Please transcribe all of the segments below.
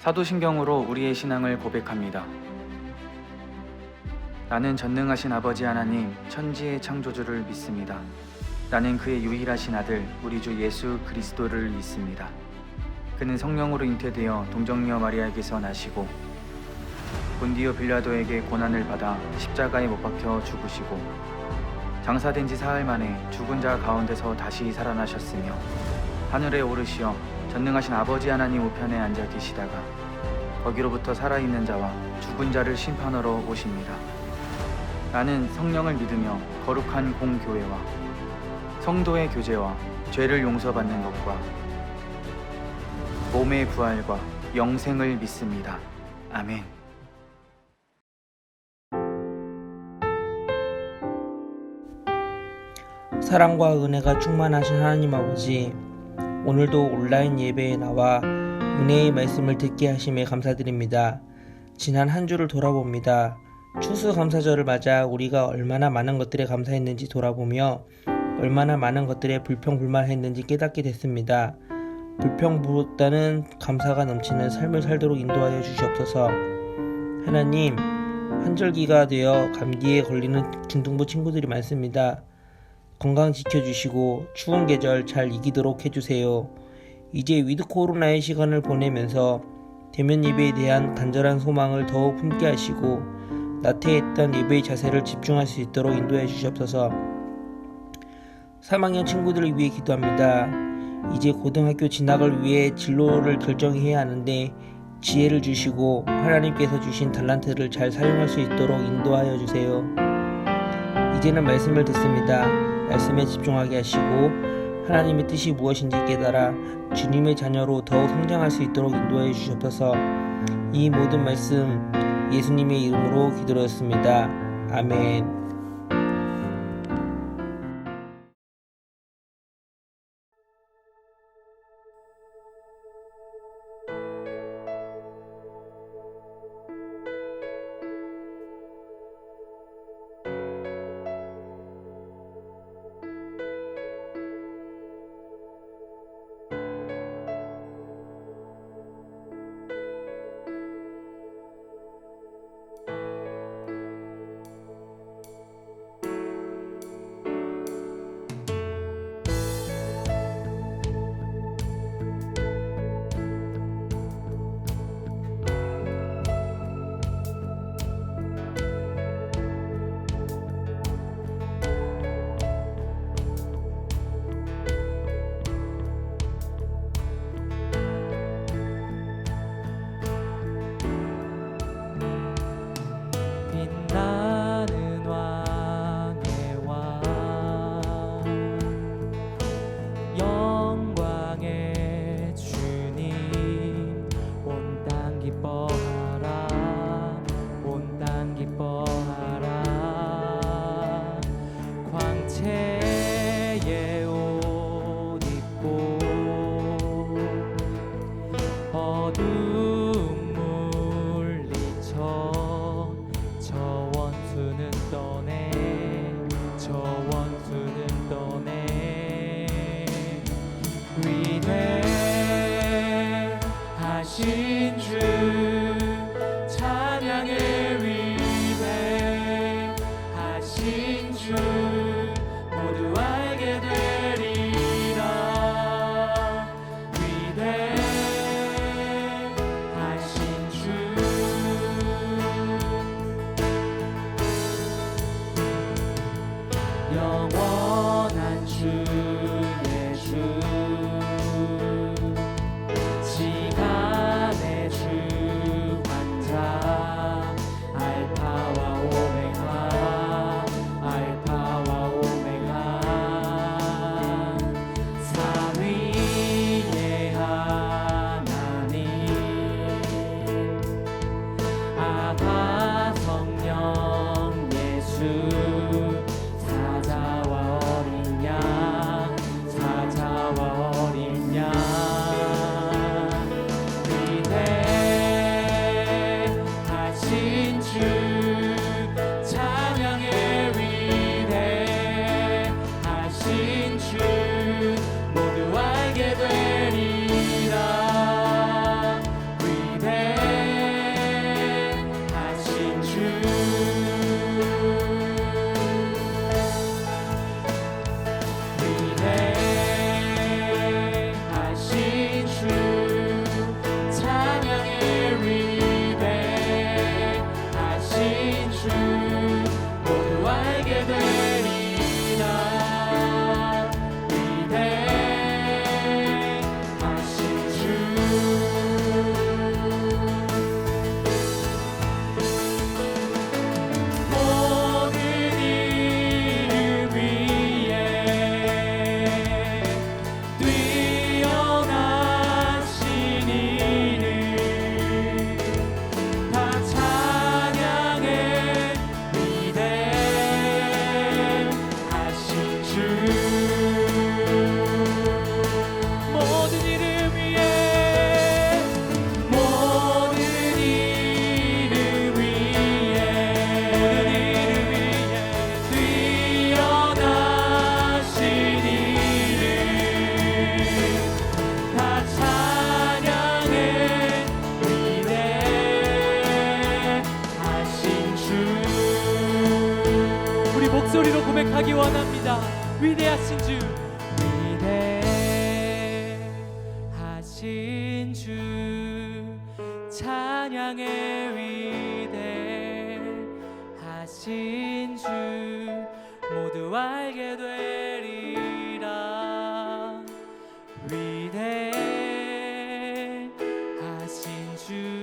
사도신경으로 우리의 신앙을 고백합니다. 나는 전능하신 아버지 하나님, 천지의 창조주를 믿습니다. 나는 그의 유일하신 아들, 우리 주 예수 그리스도를 믿습니다. 그는 성령으로 잉태되어 동정녀 마리아에게서 나시고 본디오 빌라도에게 고난을 받아 십자가에 못 박혀 죽으시고 장사된 지 사흘 만에 죽은 자 가운데서 다시 살아나셨으며 하늘에 오르시어 전능하신 아버지 하나님 우편에 앉아 계시다가 거기로부터 살아있는 자와 죽은 자를 심판하러 오십니다. 나는 성령을 믿으며 거룩한 공교회와 성도의 교제와 죄를 용서받는 것과 몸의 부활과 영생을 믿습니다. 아멘. 사랑과 은혜가 충만하신 하나님 아버지, 오늘도 온라인 예배에 나와 은혜의 말씀을 듣게 하심에 감사드립니다. 지난 한 주를 돌아봅니다. 추수감사절을 맞아 우리가 얼마나 많은 것들에 감사했는지 돌아보며 얼마나 많은 것들에 불평불만했는지 깨닫게 됐습니다. 불평보다는 감사가 넘치는 삶을 살도록 인도하여 주시옵소서. 하나님, 환절기가 되어 감기에 걸리는 중등부 친구들이 많습니다. 건강 지켜주시고 추운 계절 잘 이기도록 해주세요. 이제 위드 코로나의 시간을 보내면서 대면 예배에 대한 간절한 소망을 더욱 품게 하시고 나태했던 예배의 자세를 집중할 수 있도록 인도해 주시옵소서. 3학년 친구들을 위해 기도합니다. 이제 고등학교 진학을 위해 진로를 결정해야 하는데 지혜를 주시고 하나님께서 주신 달란트를 잘 사용할 수 있도록 인도하여 주세요. 이제는 말씀을 듣습니다. 말씀에 집중하게 하시고 하나님의 뜻이 무엇인지 깨달아 주님의 자녀로 더욱 성장할 수 있도록 인도해 주시옵소서. 이 모든 말씀 예수님의 이름으로 기도드렸습니다. 아멘. 빛나는 왕의 왕 영광의 주님 온 땅 기뻐하라 온 땅 기뻐하라 광채의 옷 입고 어둠 물리쳐 저 원수는 떠내 저 원수는 떠내 위대하신 주 찬양의 위대하신 주 모두 알게 되리라 위대하신 주 영원한 주의 주 시간의 주 환자 알파와 오메가 알파와 오메가 삼위의 하나님 아바 성령 예수 사자와 어린 양 사자와 어린 양 위대하신 주 찬양의 위대하신 주 모두 알게 되리라 위대 목소리로 고백하기 원합니다. 위대하신 주, 위대하신 주, 찬양의 위대하신 주, 모두 알게 되리라. 위대하신 주,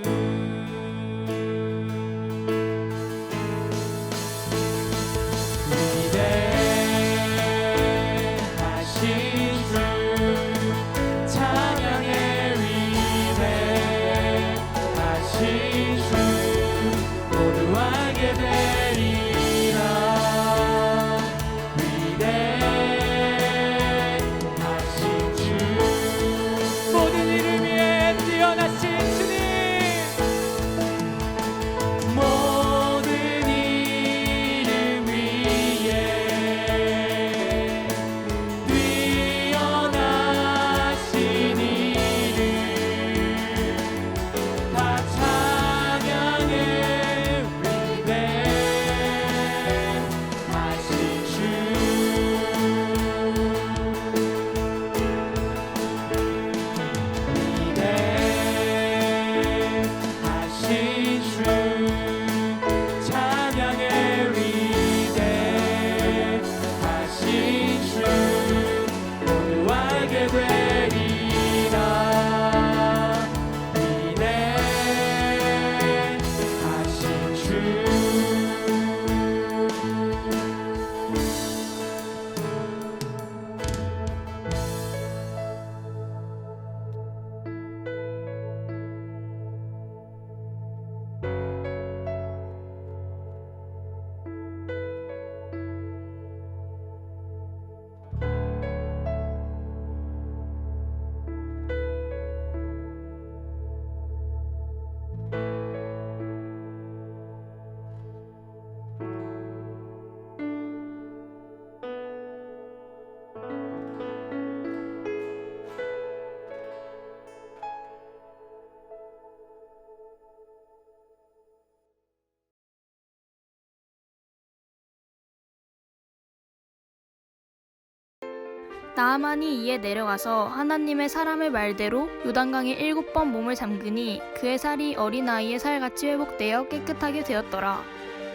나아만이 이에 내려가서 하나님의 사람의 말대로 요단강에 7번 몸을 잠그니 그의 살이 어린아이의 살같이 회복되어 깨끗하게 되었더라.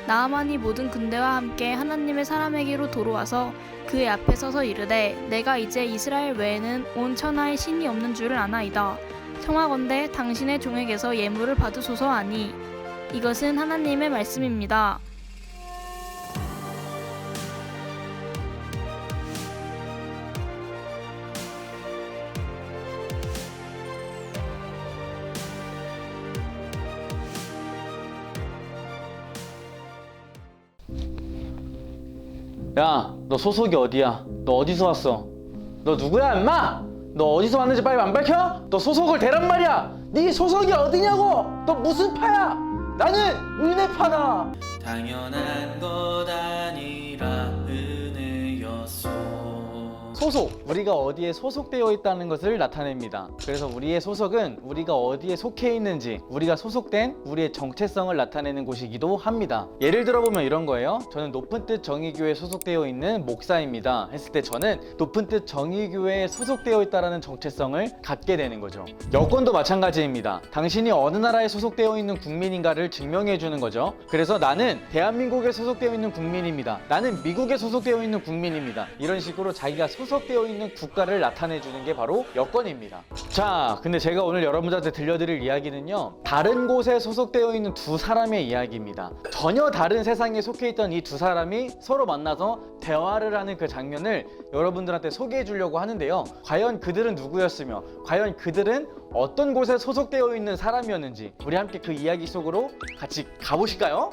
나아만이 모든 군대와 함께 하나님의 사람에게로 도로와서 그의 앞에 서서 이르되 내가 이제 이스라엘 외에는 온 천하에 신이 없는 줄을 아나이다. 청하건대 당신의 종에게서 예물을 받으소서 하니 이것은 하나님의 말씀입니다. 야, 너 소속이 어디야? 너 어디서 왔어? 너 누구야, 임마? 너 어디서 왔는지 빨리 안 밝혀? 너 소속을 대란 말이야. 네 소속이 어디냐고? 너 무슨 파야? 나는 은혜파다. 당연한 것 아니라 은혜였소. 소속, 우리가 어디에 소속되어 있다는 것을 나타냅니다. 그래서 우리의 소속은 우리가 어디에 속해 있는지, 우리가 소속된 우리의 정체성을 나타내는 곳이기도 합니다. 예를 들어보면 이런 거예요. 저는 높은 뜻 정의교회에 소속되어 있는 목사입니다 했을 때 저는 높은 뜻 정의교회에 소속되어 있다는 정체성을 갖게 되는 거죠. 여권도 마찬가지입니다. 당신이 어느 나라에 소속되어 있는 국민인가를 증명해 주는 거죠. 그래서 나는 대한민국에 소속되어 있는 국민입니다. 나는 미국에 소속되어 있는 국민입니다. 이런 식으로 자기가 소속되어 있는 국가를 나타내 주는 게 바로 여권입니다. 자, 근데 제가 오늘 여러분들한테 들려드릴 이야기는요, 다른 곳에 소속되어 있는 두 사람의 이야기입니다. 전혀 다른 세상에 속해 있던 이 두 사람이 서로 만나서 대화를 하는 그 장면을 여러분들한테 소개해 주려고 하는데요. 과연 그들은 누구였으며 과연 그들은 어떤 곳에 소속되어 있는 사람이었는지 우리 함께 그 이야기 속으로 같이 가보실까요?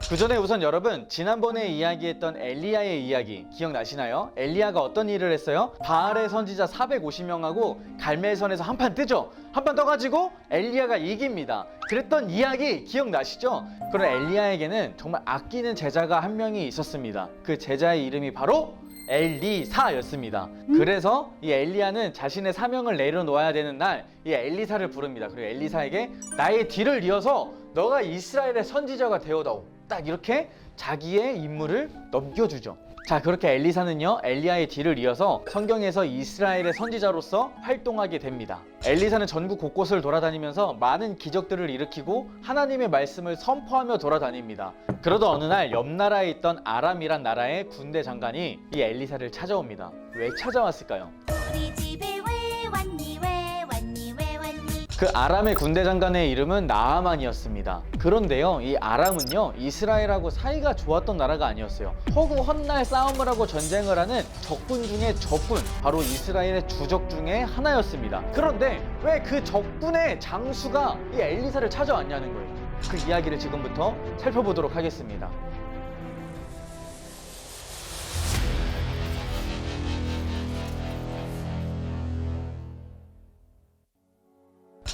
그 전에 우선 여러분, 지난번에 이야기했던 엘리야의 이야기 기억나시나요? 엘리야가 어떤 일을 했어요? 바알의 선지자 450명하고 갈멜선에서 한판 뜨죠? 한판 떠가지고 엘리야가 이깁니다. 그랬던 이야기 기억나시죠? 그런 엘리야에게는 정말 아끼는 제자가 한 명이 있었습니다. 그 제자의 이름이 바로 엘리사였습니다. 그래서 이 엘리야는 자신의 사명을 내려놓아야 되는 날 이 엘리사를 부릅니다. 그리고 엘리사에게 나의 뒤를 이어서 너가 이스라엘의 선지자가 되어다오. 딱 이렇게 자기의 임무를 넘겨주죠. 자, 그렇게 엘리사는요 엘리야의 뒤를 이어서 성경에서 이스라엘의 선지자로서 활동하게 됩니다. 엘리사는 전국 곳곳을 돌아다니면서 많은 기적들을 일으키고 하나님의 말씀을 선포하며 돌아다닙니다. 그러던 어느 날 옆 나라에 있던 아람이란 나라의 군대 장관이 이 엘리사를 찾아옵니다. 왜 찾아왔을까요? 우리 집에 왜 왔니 왜 왔니 왜 왔니 그 아람의 군대 장관의 이름은 나아만이었습니다. 그런데요, 이 아람은요 이스라엘하고 사이가 좋았던 나라가 아니었어요. 허구 헛날 싸움을 하고 전쟁을 하는 적군 중에 적군, 바로 이스라엘의 주적 중에 하나였습니다. 그런데 왜 그 적군의 장수가 이 엘리사를 찾아왔냐는 거예요. 그 이야기를 지금부터 살펴보도록 하겠습니다.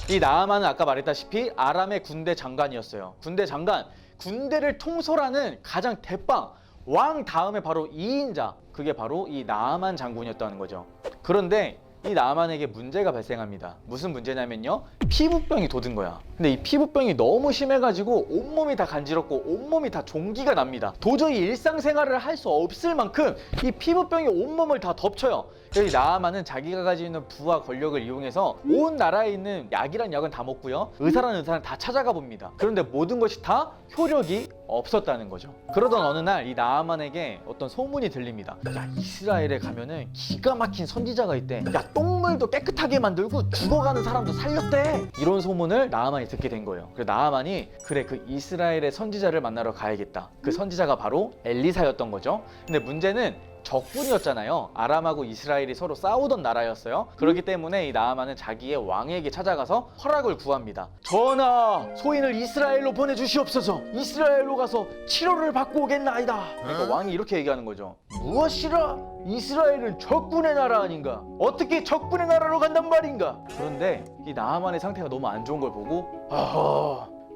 이 나아만은 아까 말했다시피 아람의 군대 장관이었어요. 군대 장관, 군대를 통솔하는 가장 대빵 왕 다음에 바로 2인자, 그게 바로 이 나아만 장군이었다는 거죠. 그런데 이 나아만에게 문제가 발생합니다. 무슨 문제냐면요, 피부병이 돋은 거야. 근데 이 피부병이 너무 심해가지고 온몸이 다 간지럽고 온몸이 다 종기가 납니다. 도저히 일상생활을 할 수 없을 만큼 이 피부병이 온몸을 다 덮쳐요. 그래서 이 나아만은 자기가 가지고 있는 부와 권력을 이용해서 온 나라에 있는 약이란 약은 다 먹고요, 의사란 의사는 다 찾아가 봅니다. 그런데 모든 것이 다 효력이 없었다는 거죠. 그러던 어느 날 이 나아만에게 어떤 소문이 들립니다. 야, 이스라엘에 가면은 기가 막힌 선지자가 있대. 야, 똥물도 깨끗하게 만들고 죽어가는 사람도 살렸대. 이런 소문을 나아만이 듣게 된 거예요. 그래서 나아만이 그래, 그 이스라엘의 선지자를 만나러 가야겠다. 그 선지자가 바로 엘리사였던 거죠. 근데 문제는 적군이었잖아요. 아람하고 이스라엘이 서로 싸우던 나라였어요. 그렇기 때문에 이 나아만은 자기의 왕에게 찾아가서 허락을 구합니다. 전하, 소인을 이스라엘로 보내주시옵소서. 이스라엘로 가서 치료를 받고 오겠나이다. 그러니까 왕이 이렇게 얘기하는 거죠. 무엇이라? 이스라엘은 적군의 나라 아닌가? 어떻게 적군의 나라로 간단 말인가? 그런데 이 나아만의 상태가 너무 안 좋은 걸 보고,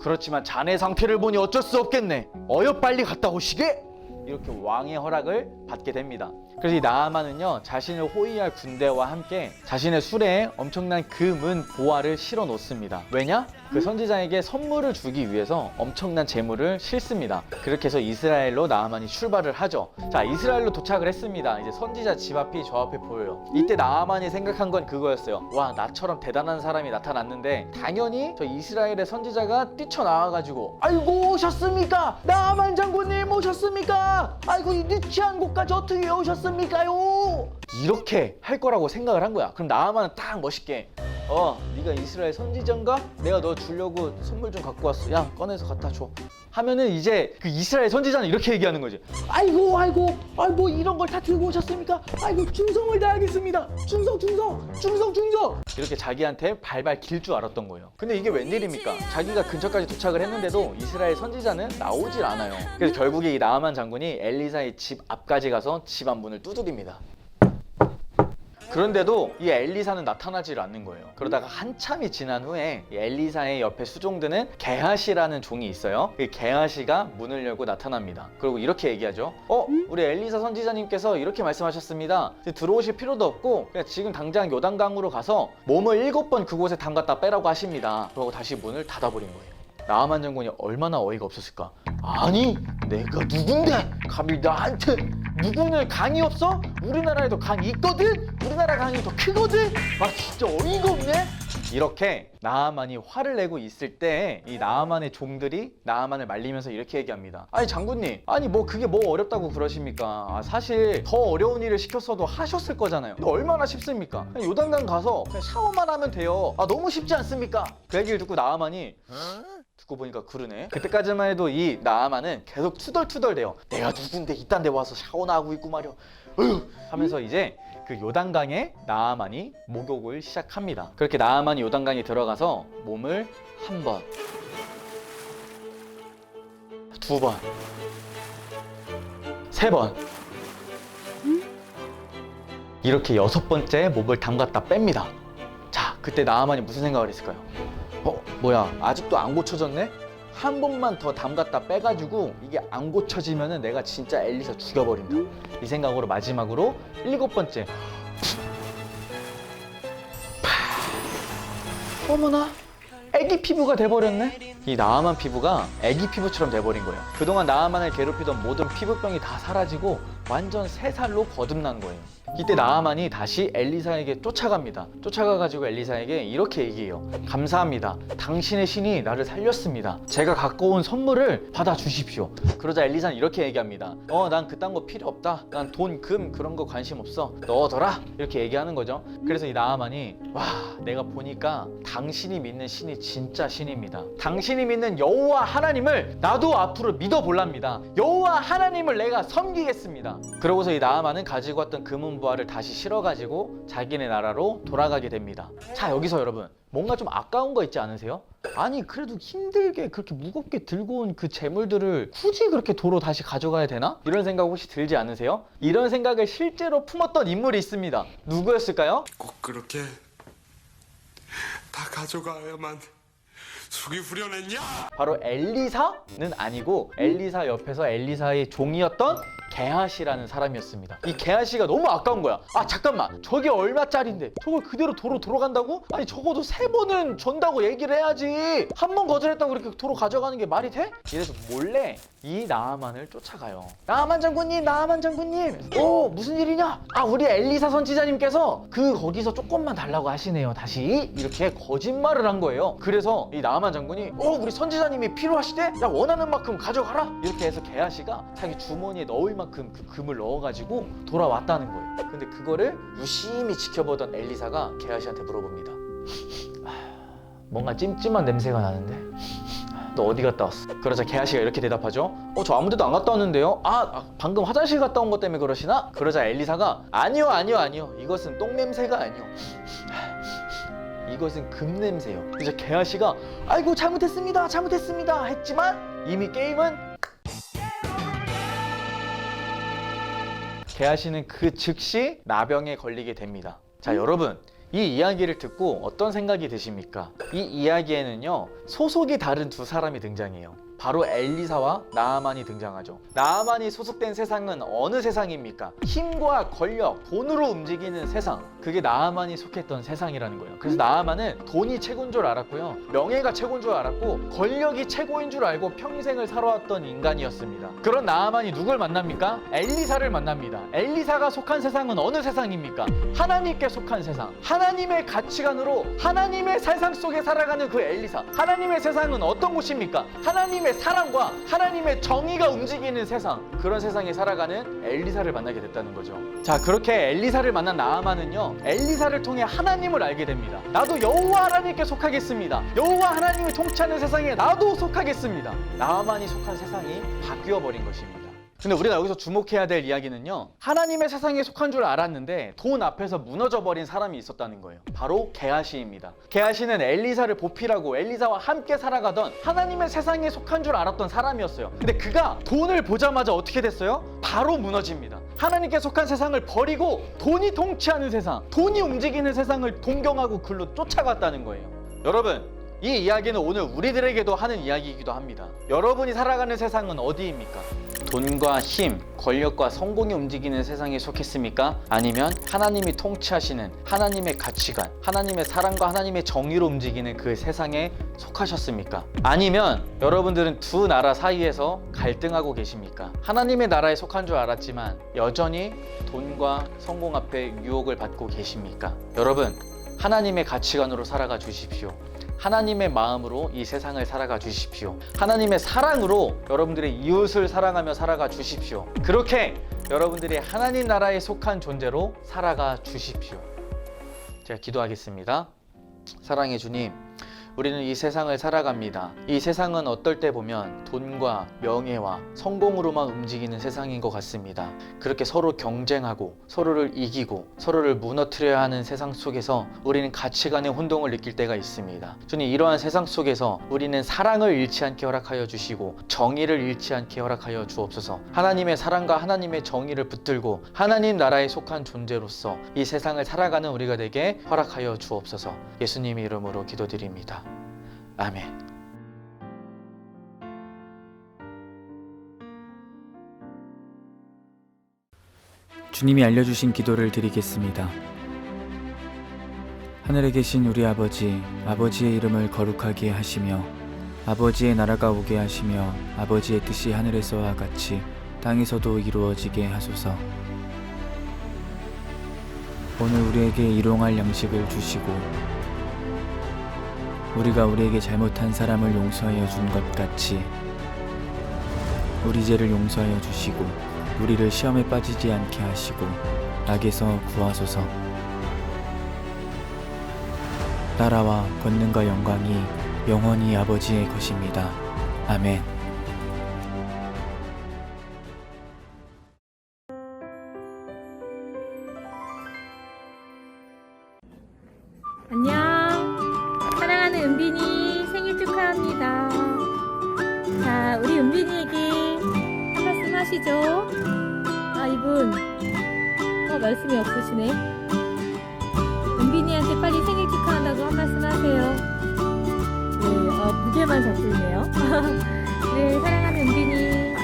그렇지만 자네 상태를 보니 어쩔 수 없겠네. 어여 빨리 갔다 오시게. 이렇게 왕의 허락을 받게 됩니다. 그래서 이 나아만은요 자신을 호위할 군대와 함께 자신의 수레에 엄청난 금은 보화를 실어 놓습니다. 왜냐? 그 선지자에게 선물을 주기 위해서 엄청난 재물을 실습니다. 그렇게 해서 이스라엘로 나아만이 출발을 하죠. 자, 이스라엘로 도착을 했습니다. 이제 선지자 집 앞이 저 앞에 보여요. 이때 나아만이 생각한 건 그거였어요. 와, 나처럼 대단한 사람이 나타났는데 당연히 저 이스라엘의 선지자가 뛰쳐나와가지고, 아이고 오셨습니까? 나아만 장군님 오셨습니까? 아이고 이 유치한 곳까지 어떻게 오셨습니까요? 이렇게 할 거라고 생각을 한 거야. 그럼 나아만은 딱 멋있게, 네가 이스라엘 선지자인가? 내가 너 주려고 선물 좀 갖고 왔어. 야, 꺼내서 갖다 줘. 하면은 이제 그 이스라엘 선지자는 이렇게 얘기하는 거지. 아이고 뭐 이런 걸 다 들고 오셨습니까? 아이고 충성을 다하겠습니다. 충성. 이렇게 자기한테 발발 길 줄 알았던 거예요. 근데 이게 웬일입니까? 자기가 근처까지 도착을 했는데도 이스라엘 선지자는 나오질 않아요. 그래서 결국에 이 나아만 장군이 엘리사의 집 앞까지 가서 집 앞 문을 두드립니다. 그런데도 이 엘리사는 나타나질 않는 거예요. 그러다가 한참이 지난 후에 이 엘리사의 옆에 수종드는 게하시라는 종이 있어요. 이 게하시가 문을 열고 나타납니다. 그리고 이렇게 얘기하죠. 우리 엘리사 선지자님께서 이렇게 말씀하셨습니다. 들어오실 필요도 없고 그냥 지금 당장 요단강으로 가서 몸을 7번 그곳에 담갔다 빼라고 하십니다. 그러고 다시 문을 닫아버린 거예요. 나아만 장군이 얼마나 어이가 없었을까. 아니, 내가 누군데 감히 나한테, 누구는 강이 없어? 우리나라에도 강이 있거든? 우리나라 강이 더 크거든? 진짜 어이가 없네? 이렇게 나아만이 화를 내고 있을 때 이 나아만의 종들이 나아만을 말리면서 이렇게 얘기합니다. 아니 장군님, 아니 뭐 그게 뭐 어렵다고 그러십니까? 사실 더 어려운 일을 시켰어도 하셨을 거잖아요. 얼마나 쉽습니까? 그냥 요단강 가서 그냥 샤워만 하면 돼요. 너무 쉽지 않습니까? 그 얘기를 듣고 나아만이 듣고 보니까 그러네. 그때까지만 해도 이 나아만은 계속 투덜투덜대요. 내가 누군데 이딴 데 와서 샤워나 하고 있고 말이야 하면서 이제 그 요단강에 나아만이 목욕을 시작합니다. 그렇게 나아만이 요단강에 들어가서 몸을 1번, 2번, 3번, 이렇게 6번째 몸을 담갔다 뺍니다. 자, 그때 나아만이 무슨 생각을 했을까요? 뭐야, 아직도 안 고쳐졌네? 한 번만 더 담갔다 빼가지고 이게 안 고쳐지면은 내가 진짜 엘리사 죽여버린다. 이 생각으로 마지막으로 7번째. 어머나, 애기 피부가 돼버렸네. 이 나아만 피부가 애기 피부처럼 돼버린 거예요. 그동안 나아만을 괴롭히던 모든 피부병이 다 사라지고 완전 새 살로 거듭난 거예요. 이때 나아만이 다시 엘리사에게 쫓아갑니다. 쫓아가가지고 엘리사에게 이렇게 얘기해요. 감사합니다. 당신의 신이 나를 살렸습니다. 제가 갖고 온 선물을 받아주십시오. 그러자 엘리사는 이렇게 얘기합니다. 난 그딴 거 필요 없다. 난 돈, 금 그런 거 관심 없어. 넣어둬라. 이렇게 얘기하는 거죠. 그래서 이 나아만이 내가 보니까 당신이 믿는 신이 진짜 신입니다. 당신이 믿는 여호와 하나님을 나도 앞으로 믿어볼랍니다. 여호와 하나님을 내가 섬기겠습니다. 그러고서 이 나아만은 가지고 왔던 금은보화를 다시 실어가지고 자기네 나라로 돌아가게 됩니다. 자, 여기서 여러분 뭔가 좀 아까운 거 있지 않으세요? 아니 그래도 힘들게 그렇게 무겁게 들고 온 그 재물들을 굳이 그렇게 도로 다시 가져가야 되나? 이런 생각 혹시 들지 않으세요? 이런 생각을 실제로 품었던 인물이 있습니다. 누구였을까요? 꼭 그렇게 다 가져가야만 속이 후련했냐? 바로 엘리사는 아니고 엘리사 옆에서 엘리사의 종이었던 게하시라는 사람이었습니다. 이 게하시가 너무 아까운 거야. 잠깐만, 저게 얼마짜린데 저걸 그대로 도로 돌아간다고? 아니 적어도 3번은 준다고 얘기를 해야지. 한 번 거절했다고 그렇게 도로 가져가는 게 말이 돼? 이래서 몰래 이 나아만을 쫓아가요. 나아만 장군님, 나아만 장군님, 무슨 일이냐? 우리 엘리사 선지자님께서 거기서 조금만 달라고 하시네요. 다시 이렇게 거짓말을 한 거예요. 그래서 이 나아만 장군이 우리 선지자님이 필요하시대? 야, 원하는 만큼 가져가라. 이렇게 해서 게하시가 자기 주머니에 넣을 만큼 그 금을 넣어가지고 돌아왔다는 거예요. 근데 그거를 유심히 지켜보던 엘리사가 게하시한테 물어봅니다. 뭔가 찜찜한 냄새가 나는데 너 어디 갔다 왔어? 그러자 게하시가 이렇게 대답하죠. 저 아무 데도 안 갔다 왔는데요. 방금 화장실 갔다 온 것 때문에 그러시나? 그러자 엘리사가 아니요 이것은 똥 냄새가 아니요, 이것은 금 냄새요. 그래서 게하시가 아이고 잘못했습니다 했지만 이미 게임은 게하시는 그 즉시 나병에 걸리게 됩니다. 자, 여러분 이 이야기를 듣고 어떤 생각이 드십니까? 이 이야기에는요 소속이 다른 두 사람이 등장해요. 바로 엘리사와 나아만이 등장하죠. 나아만이 소속된 세상은 어느 세상입니까? 힘과 권력, 돈으로 움직이는 세상. 그게 나아만이 속했던 세상이라는 거예요. 그래서 나아만은 돈이 최고인 줄 알았고요, 명예가 최고인 줄 알았고, 권력이 최고인 줄 알고 평생을 살아왔던 인간이었습니다. 그런 나아만이 누굴 만납니까? 엘리사를 만납니다. 엘리사가 속한 세상은 어느 세상입니까? 하나님께 속한 세상. 하나님의 가치관으로 하나님의 세상 속에 살아가는 그 엘리사. 하나님의 세상은 어떤 곳입니까? 하나님의 사랑과 하나님의 정의가 움직이는 세상. 그런 세상에 살아가는 엘리사를 만나게 됐다는 거죠. 자, 그렇게 엘리사를 만난 나아만은요 엘리사를 통해 하나님을 알게 됩니다. 나도 여호와 하나님께 속하겠습니다. 여호와 하나님이 통치하는 세상에 나도 속하겠습니다. 나아만이 속한 세상이 바뀌어 버린 것입니다. 근데 우리가 여기서 주목해야 될 이야기는요, 하나님의 세상에 속한 줄 알았는데 돈 앞에서 무너져 버린 사람이 있었다는 거예요. 바로 게하시입니다. 게하시는 엘리사를 보필하고 엘리사와 함께 살아가던 하나님의 세상에 속한 줄 알았던 사람이었어요. 근데 그가 돈을 보자마자 어떻게 됐어요? 바로 무너집니다. 하나님께 속한 세상을 버리고 돈이 통치하는 세상, 돈이 움직이는 세상을 동경하고 글로 쫓아갔다는 거예요. 여러분, 이 이야기는 오늘 우리들에게도 하는 이야기이기도 합니다. 여러분이 살아가는 세상은 어디입니까? 돈과 힘, 권력과 성공이 움직이는 세상에 속했습니까? 아니면 하나님이 통치하시는 하나님의 가치관, 하나님의 사랑과 하나님의 정의로 움직이는 그 세상에 속하셨습니까? 아니면 여러분들은 두 나라 사이에서 갈등하고 계십니까? 하나님의 나라에 속한 줄 알았지만 여전히 돈과 성공 앞에 유혹을 받고 계십니까? 여러분, 하나님의 가치관으로 살아가 주십시오. 하나님의 마음으로 이 세상을 살아가 주십시오. 하나님의 사랑으로 여러분들의 이웃을 사랑하며 살아가 주십시오. 그렇게 여러분들이 하나님 나라에 속한 존재로 살아가 주십시오. 제가 기도하겠습니다. 사랑의 주님, 우리는 이 세상을 살아갑니다. 이 세상은 어떨 때 보면 돈과 명예와 성공으로만 움직이는 세상인 것 같습니다. 그렇게 서로 경쟁하고 서로를 이기고 서로를 무너뜨려야 하는 세상 속에서 우리는 가치관의 혼동을 느낄 때가 있습니다. 주님, 이러한 세상 속에서 우리는 사랑을 잃지 않게 허락하여 주시고 정의를 잃지 않게 허락하여 주옵소서. 하나님의 사랑과 하나님의 정의를 붙들고 하나님 나라에 속한 존재로서 이 세상을 살아가는 우리가 되게 허락하여 주옵소서. 예수님의 이름으로 기도드립니다. 아멘. 주님이 알려주신 기도를 드리겠습니다. 하늘에 계신 우리 아버지, 아버지의 이름을 거룩하게 하시며 아버지의 나라가 오게 하시며 아버지의 뜻이 하늘에서와 같이 땅에서도 이루어지게 하소서. 오늘 우리에게 일용할 양식을 주시고 우리가 우리에게 잘못한 사람을 용서하여 준 것 같이 우리 죄를 용서하여 주시고 우리를 시험에 빠지지 않게 하시고 악에서 구하소서. 나라와 권능과 영광이 영원히 아버지의 것입니다. 아멘. 안녕. 사랑하는 은빈이 생일 축하합니다. 자, 우리 은빈이에게 한 말씀 하시죠. 아, 이분 말씀이 없으시네. 은빈이한테 빨리 생일 축하한다고 한 말씀 하세요. 네, 무게만 잡고 있네요. 네, 사랑하는 은빈이.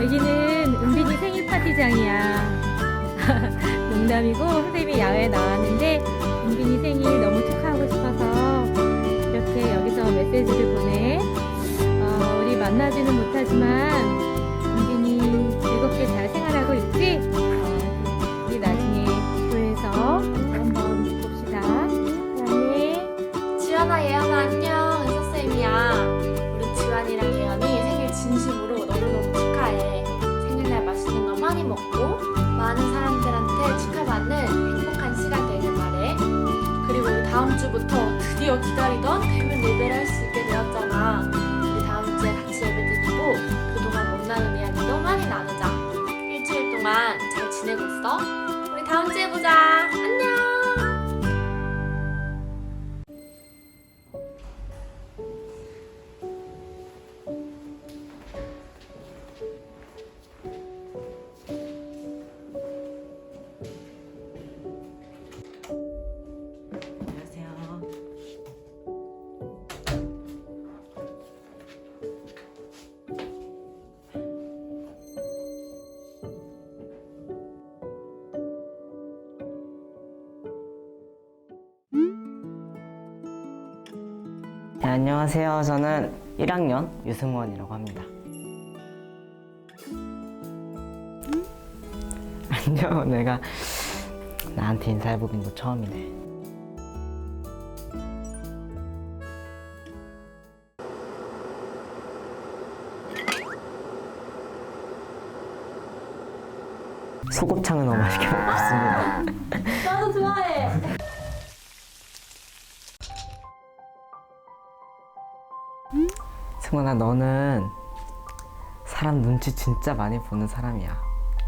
여기는 은빈이 생일 파티장이야. 농담이고 선생님이 야외에 나왔는데 은빈이 생일 너무 축하하고 싶어서 이렇게 여기서 메시지를 보내. 우리 만나지는 못하지만 은빈이 즐겁게 잘 생활하고 있지? 우리 나중에 교회에서 한번 봅시다. 사랑해. 지연아, 예연아, 안녕. 은서쌤이야. 우리 지환이랑 예연이 생일 진심으로 너무너무 축하해. 생일날 맛있는 거 많이 먹고 많은 사람들한테 축하받는 행복한 시간 되길 바래. 그리고 우리 다음 주부터 드디어 기다리던 대면 예배를 할 수 있게 되었잖아. 우리 다음 주에 같이 예배 드리고 그동안 못 나눈 이야기도 많이 나누자. 일주일 동안 잘 지내고 있어? 우리 다음 주에 보자. 안녕. 네, 안녕하세요. 저는 1학년 유승원이라고 합니다. 안녕. 내가 나한테 인사해보긴 너 처음이네. 소곱창을 너무 맛있게 먹었습니다. 나도 좋아해. 승원아, 너는 사람 눈치 진짜 많이 보는 사람이야.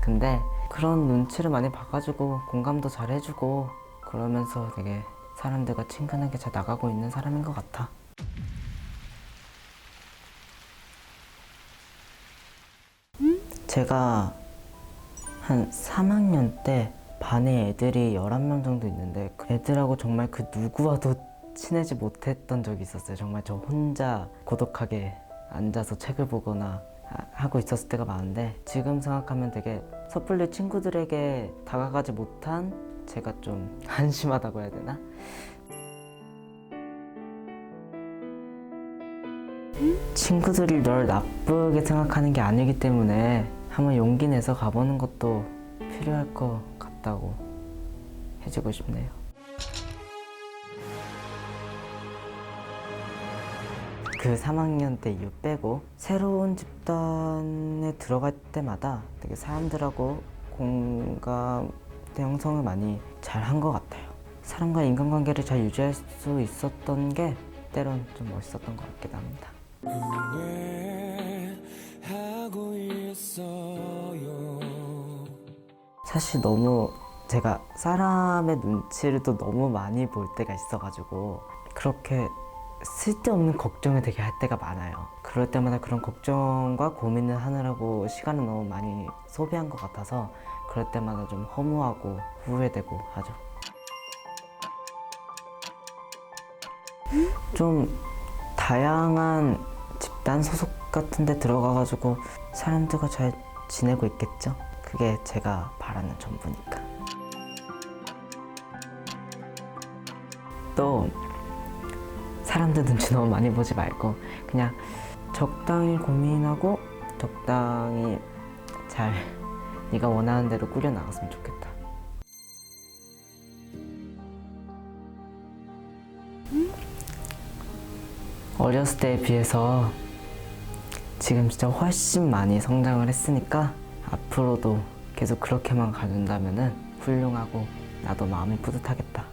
근데 그런 눈치를 많이 봐가지고 공감도 잘 해주고 그러면서 되게 사람들과 친근하게 잘 나가고 있는 사람인 것 같아. 제가 한 3학년 때 반에 애들이 11명 정도 있는데 그 애들하고 정말 그 누구와도 친해지 못했던 적이 있었어요. 정말 저 혼자 고독하게 앉아서 책을 보거나 하고 있었을 때가 많은데 지금 생각하면 되게 섣불리 친구들에게 다가가지 못한 제가 좀 한심하다고 해야 되나? 친구들이 널 나쁘게 생각하는 게 아니기 때문에 한번 용기 내서 가보는 것도 필요할 것 같다고 해주고 싶네요. 그 3학년 때 이후 빼고 새로운 집단에 들어갈 때마다 되게 사람들하고 공감 형성을 많이 잘 한 것 같아요. 사람과 인간관계를 잘 유지할 수 있었던 게 때론 좀 멋있었던 것 같기도 합니다. 사실 너무 제가 사람의 눈치를 또 너무 많이 볼 때가 있어가지고 그렇게 쓸데없는 걱정을 되게 할 때가 많아요. 그럴 때마다 그런 걱정과 고민을 하느라고 시간을 너무 많이 소비한 것 같아서 그럴 때마다 좀 허무하고 후회되고 하죠. 좀 다양한 집단 소속 같은 데 들어가가지고 사람들과 잘 지내고 있겠죠? 그게 제가 바라는 전부니까. 또 사람들 눈치 너무 많이 보지 말고 그냥 적당히 고민하고 적당히 잘 네가 원하는 대로 꾸려 나갔으면 좋겠다. 어렸을 때에 비해서 지금 진짜 훨씬 많이 성장을 했으니까 앞으로도 계속 그렇게만 가준다면은 훌륭하고 나도 마음이 뿌듯하겠다.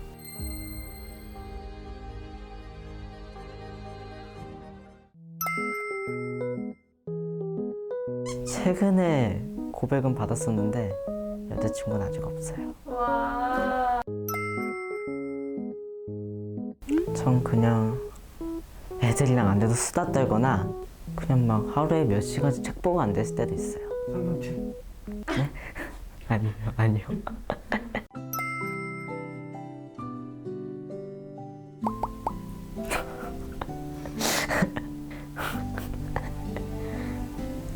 최근에 고백은 받았었는데 여자친구는 아직 없어요. 전 그냥 애들이랑 안 돼도 수다 떨거나 그냥 막 하루에 몇 시간씩 책 보고 안 됐을 때도 있어요. 성경책. 네? 아니요.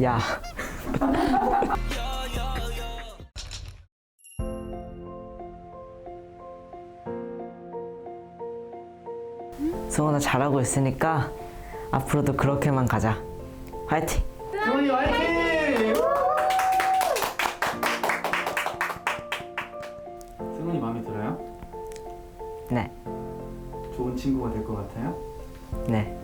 야. 승원아 잘하고 있으니까 앞으로도 그렇게만 가자. 화이팅! 승원이 화이팅! 승원이 마음에 들어요? 네, 좋은 친구가 될 것 같아요? 네.